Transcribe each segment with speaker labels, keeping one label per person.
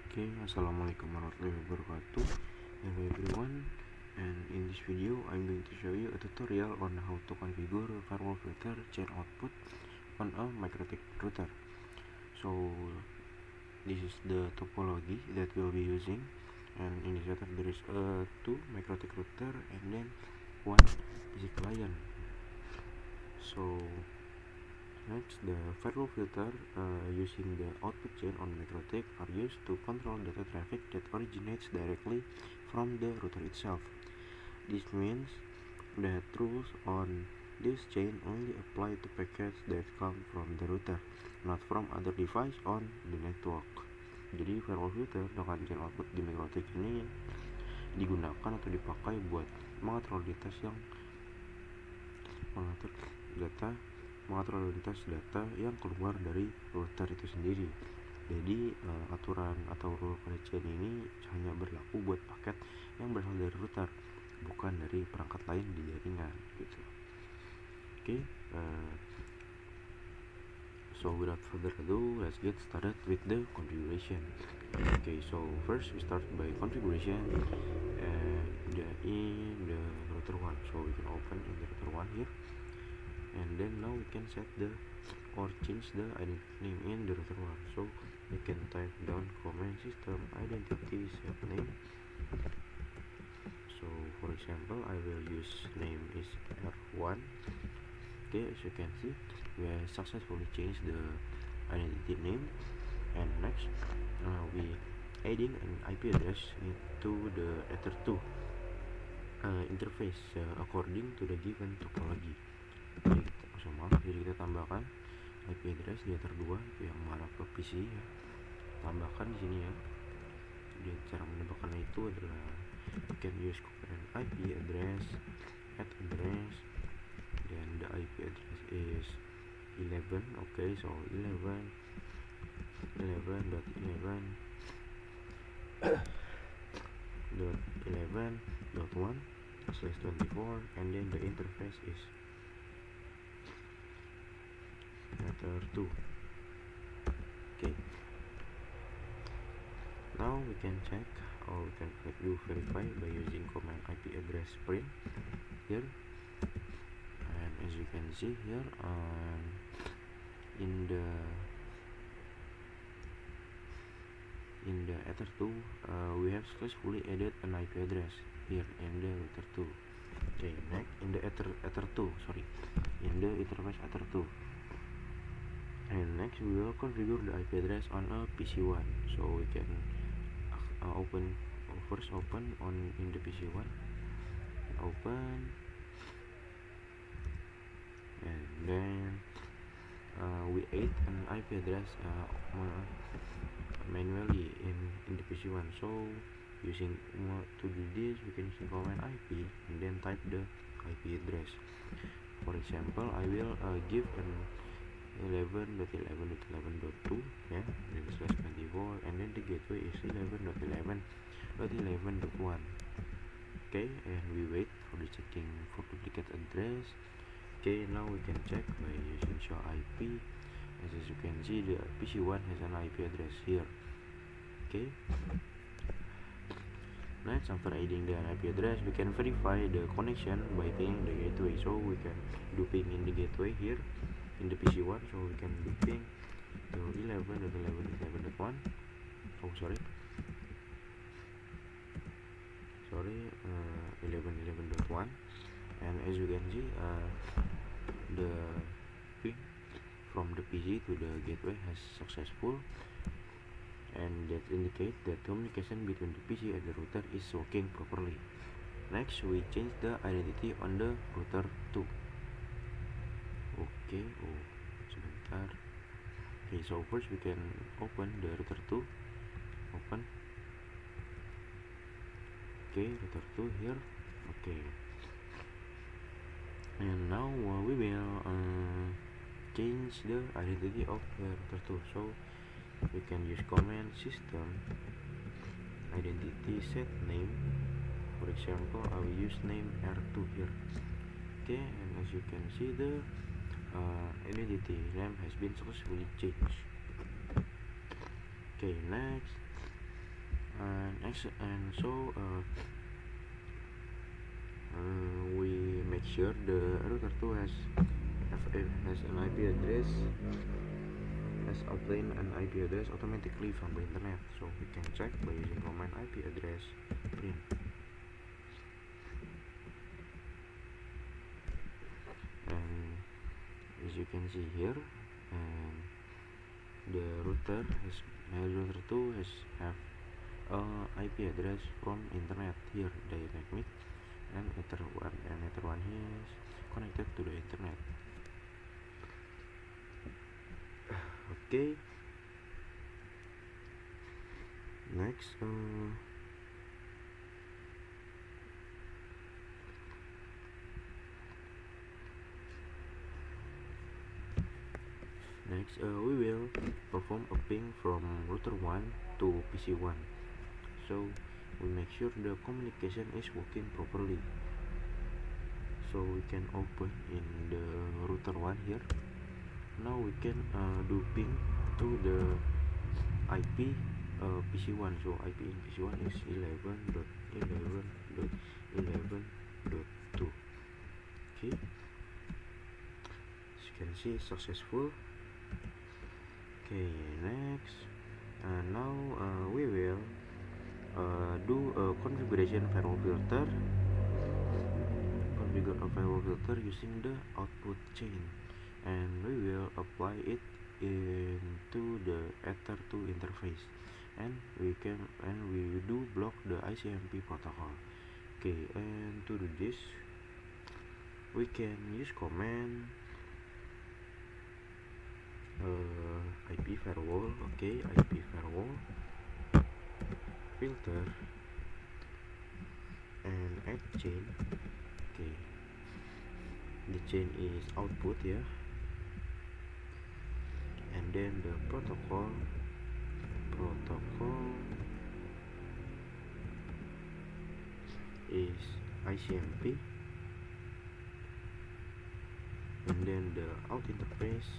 Speaker 1: Okay, assalamualaikum warahmatullahi wabarakatuh. Hello everyone, and in this video I'm going to show you a tutorial on how to configure firewall filter chain output on a MikroTik router. So this is the topology that we'll be using, and in this router there is two MikroTik router and then one PC client. So next, the firewall filter using the output chain on MikroTik are used to control data traffic that originates directly from the router itself. This means that rules on this chain only apply to packets that come from the router, not from other device on the network. Jadi firewall filter dengan chain output di MikroTik ini digunakan atau dipakai buat mengatur lintas data yang keluar dari router itu sendiri. Jadi aturan atau rule pada chain ini hanya berlaku buat paket yang berasal dari router, bukan dari perangkat lain di jaringan gitu. Okay, so without further ado, let's get started with the configuration. Okay, so first we start by configuration in the router 1. So we can open in the router 1 here, and then now we can set the or change the identity name in the router 1. So we can type down command system identity set name. So for example, I will use name is R1. Okay, as you can see, we have successfully changed the identity name. And next, we adding an IP address into the Ether2 interface according to the given topology. Jadi kita tambahkan IP address di Ether 2 yang mengarah ke PC ya. Tambahkan di sini ya. Jadi cara menambahkannya itu adalah you can use command IP address add address, then the IP address is 11. Okay, so 11.11.11.1/24, and then the interface is Ether2. Okay, now we can check or we can verify by using command IP address print here. And as you can see here, in the Ether2 we have successfully added an IP address here in the Ether2. Okay, next in the Ether2 in the interface Ether2. And next we will configure the IP address on a PC1. So we can first open on in the PC1, open, and then we add an IP address manually in the PC1. So using to do this, we can use command IP and then type the IP address. For example, I will give an 11.11.11.2 yeah, then /24, and then the gateway is 11.11.11.1. Okay, and we wait for the checking for duplicate address. Okay, now we can check by using show IP. As you can see, the PC1 has an IP address here. Okay, next, after adding the IP address, we can verify the connection by pinging the gateway. So we can do ping in the gateway here in the PC1. So we can do ping to 11.11.11.1. Oh, sorry, 11.11.1. And as you can see, the ping from the PC to the gateway has successful, and that indicates that communication between the PC and the router is working properly. Next, we change the identity on the router 2. Okay, sebentar. Okay, so first we can open the router 2. Open. Okay, router 2 here. Okay, and now we will change the identity of the router 2. So we can use command system identity set name. For example, I will use name R2 here. Okay, and as you can see, the identity name has been successfully changed. Okay, next and so we make sure the router 2 has an IP address, has obtained an IP address automatically from the internet. So we can check by using command IP address print. And as you can see here, and the router 2 has have IP address from internet here, direct and ether 1 is connected to the internet. Okay, next we will perform a ping from router 1 to PC 1. So we make sure the communication is working properly. So we can open in the router 1 here. Now we can do ping to the IP PC1. So IP in PC1 is 11.11.11.2. Okay, as you can see, successful. Okay, next now we will do a configuration firewall filter. Configure a firewall filter using the output chain, and we will apply it into the Ether 2 interface, and we do block the ICMP protocol. Okay, and to do this we can use command IP firewall. Okay, IP firewall filter and add chain. Okay, the chain is output, yeah, and then the protocol is ICMP, and then the out interface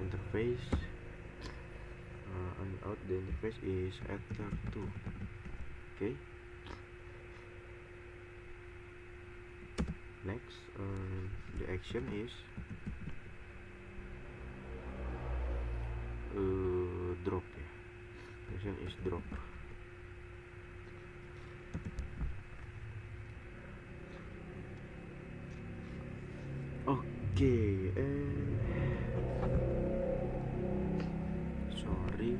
Speaker 1: interface and out the interface is Ether 2. Okay, next the action is drop, ya. Action is drop. Okay, and sorry,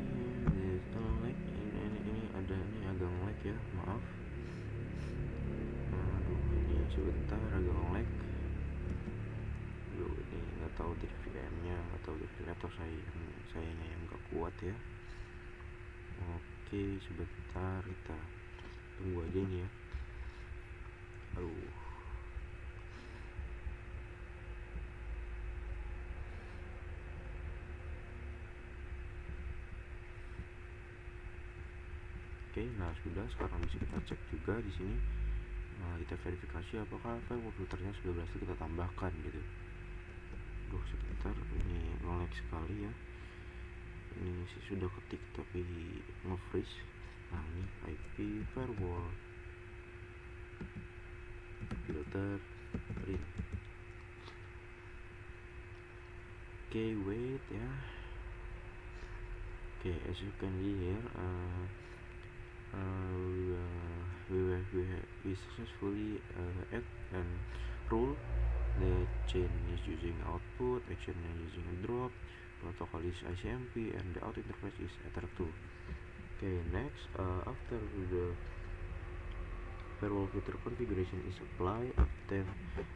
Speaker 1: this lag ini agak lag ya, maaf. Aduh, ini sebentar agak lag. Aduh, ini nggak tahu dari VM-nya, nggak tahu dari laptop sayanya yang nggak kuat ya. Oke, sebentar, kita tunggu aja ini ya. Aduh. Oke, nah sudah, sekarang bisa kita cek juga di sini. Kita verifikasi apakah firewall filternya sudah berhasil kita tambahkan gitu. Duh, sebentar, ini nge-lag sekali ya. Ini sih sudah ketik tapi nge-freeze. Nah, ini IP firewall filter print. Oke, wait ya. Okay, as you can see here, we successfully add and rule. The chain is using output, action is using a drop, protocol is ICMP, and the out interface is Ether 2. Okay, next, after the firewall filter configuration is applied,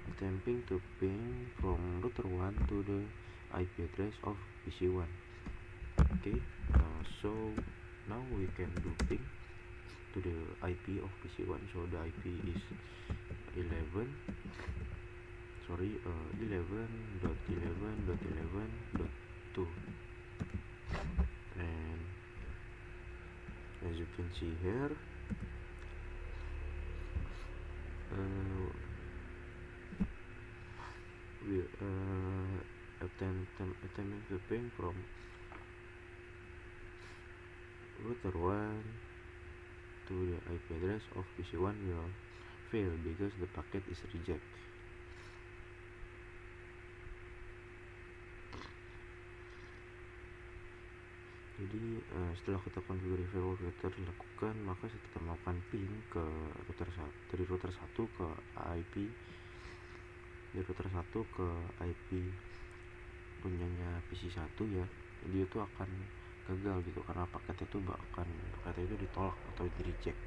Speaker 1: attempting to ping from router 1 to the IP address of PC1. Okay, so now we can do ping to the IP of PC1. So the IP is 11. 11.11.11.2. And as you can see here, we attempting to ping from router 1 to the IP address of PC1 will fail because the packet is reject. Jadi setelah kita konfigurasi firewall router dilakukan, maka kita melakukan ping ke router dari router 1 ke IP, dari router 1 ke IP punyanya PC1 ya. Jadi itu akan gagal gitu karena paketnya itu ditolak atau di reject.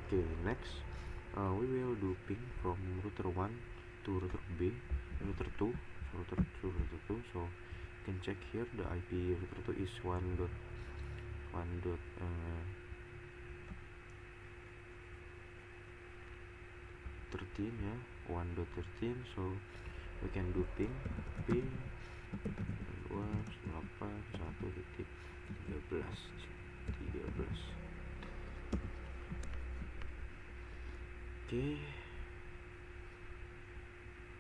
Speaker 1: Okay, next we will do ping from router 1 to router B, router 2, router 2. So you can check here the IP router 2 is 1.13 ya, 1.13. So we can do ping 2.8.1.13. Oke,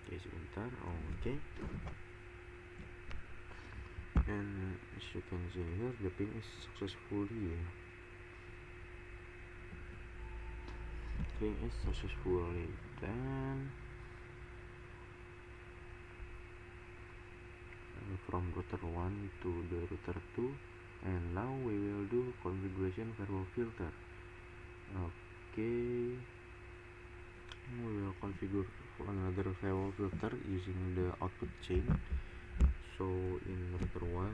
Speaker 1: sebentar. Okay. And as you can see here, the ping is successfully done from router 1 to the router 2. And now we will do configuration firewall filter. Okay, we will configure another firewall filter using the output chain. So in router 1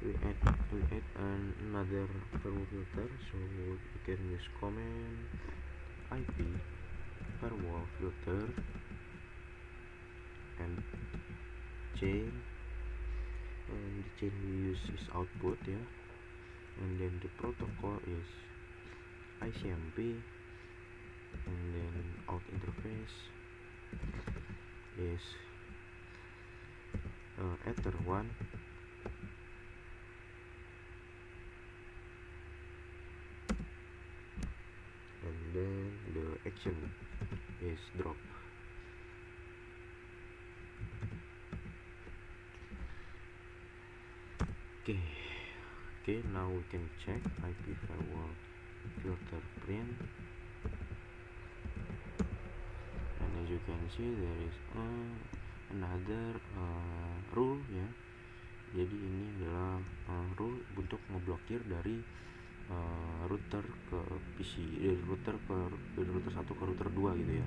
Speaker 1: we add another firewall filter. So we can use command IP firewall filter and chain, and the chain we use is output ya, and then the protocol is ICMP, and then out interface is Ether 1, and then the action is drop. Okay, now we can check IP firewall filter print, and as you can see there is another rule ya. Jadi ini adalah rule untuk ngeblokir dari router ke PC, dari router 1 ke router 2 gitu ya.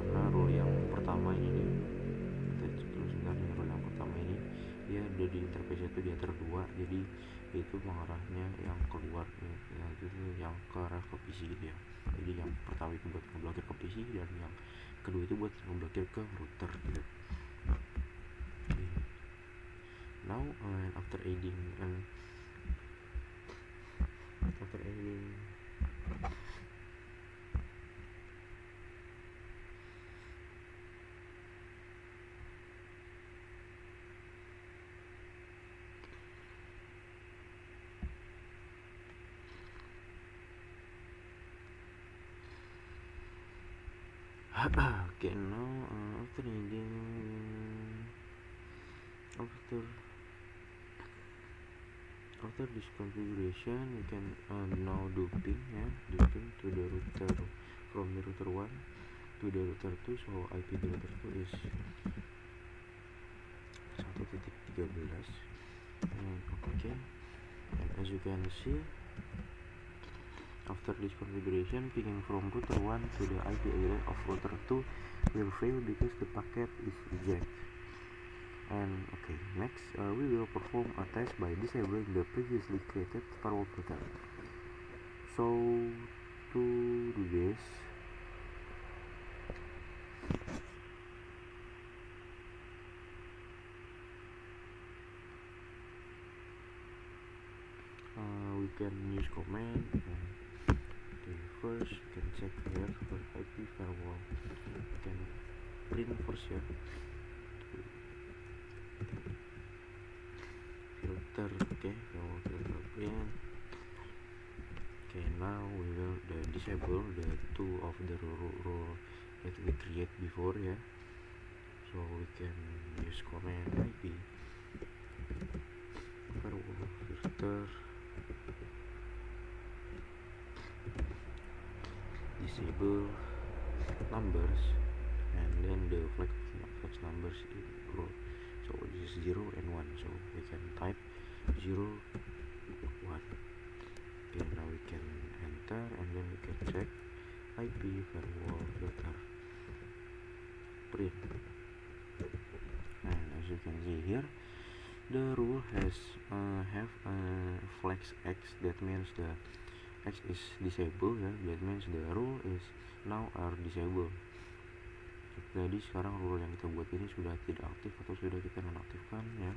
Speaker 1: Karena rule yang pertama ini rule yang pertama ini dia ada di interface itu di Ether 2, jadi itu mengarahnya yang keluar ya, itu yang ke arah ke PC gitu ya. Jadi yang pertama itu buat ngeblokir ke PC, dan yang kedua itu buat ngeblokir ke router gitu. Now after adding okay, now after this configuration, you can now do ping to the router from the router 1 to the router 2. So IP the router 2 is 1.13. Okay, and as you can see, after this configuration, pinging from router 1 to the IP address of router 2 will fail because the packet is reject. And okay, next we will perform a test by disabling the previously created firewall filter. So to do this, you can use command, and first you can check here for IP firewall. You can print version filter. Okay, filter print. Okay, now we will disable the two of the rule that we create before, yeah. So we can use command IP firewall filter disable numbers, and then the flex numbers in row. So this is 0 and 1, so we can type 0 1. Okay, now we can enter, and then we can check IP firewall filter print. And as you can see here, the rule have flex X. That means the X is disabled, ya. That means the rule is now are disabled. Jadi sekarang rule yang kita buat ini sudah tidak aktif atau sudah kita nonaktifkan, ya.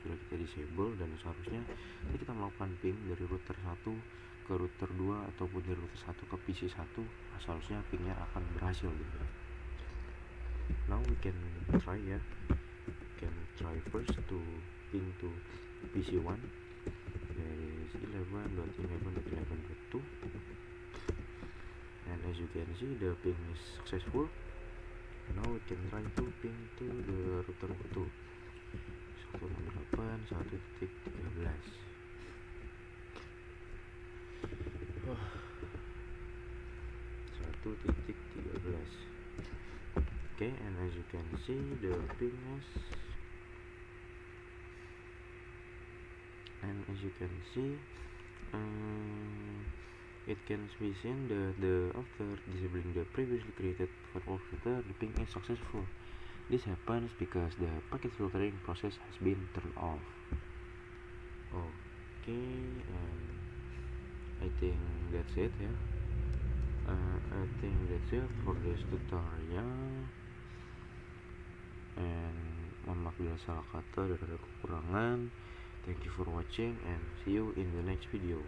Speaker 1: Sudah kita disable, dan seharusnya kita melakukan ping dari router 1 ke router 2 ataupun dari router 1 ke PC 1, seharusnya pingnya akan berhasil gitu. Now we can try, ya. We can try first to ping to PC 1. There is 11.11.11.2, and as you can see the ping is successful. Now we can try to ping to the router 2, 168.1.13. Okay, and as you can see the ping is, and as you can see it can be seen that after disabling the previously created firewall filter, the ping is successful. This happens because the packet filtering process has been turned off. Okay, and I think that's it, ya. I think that's it for this tutorial. And mohon maaf bila salah kata dan ada kekurangan. Thank you for watching, and see you in the next video.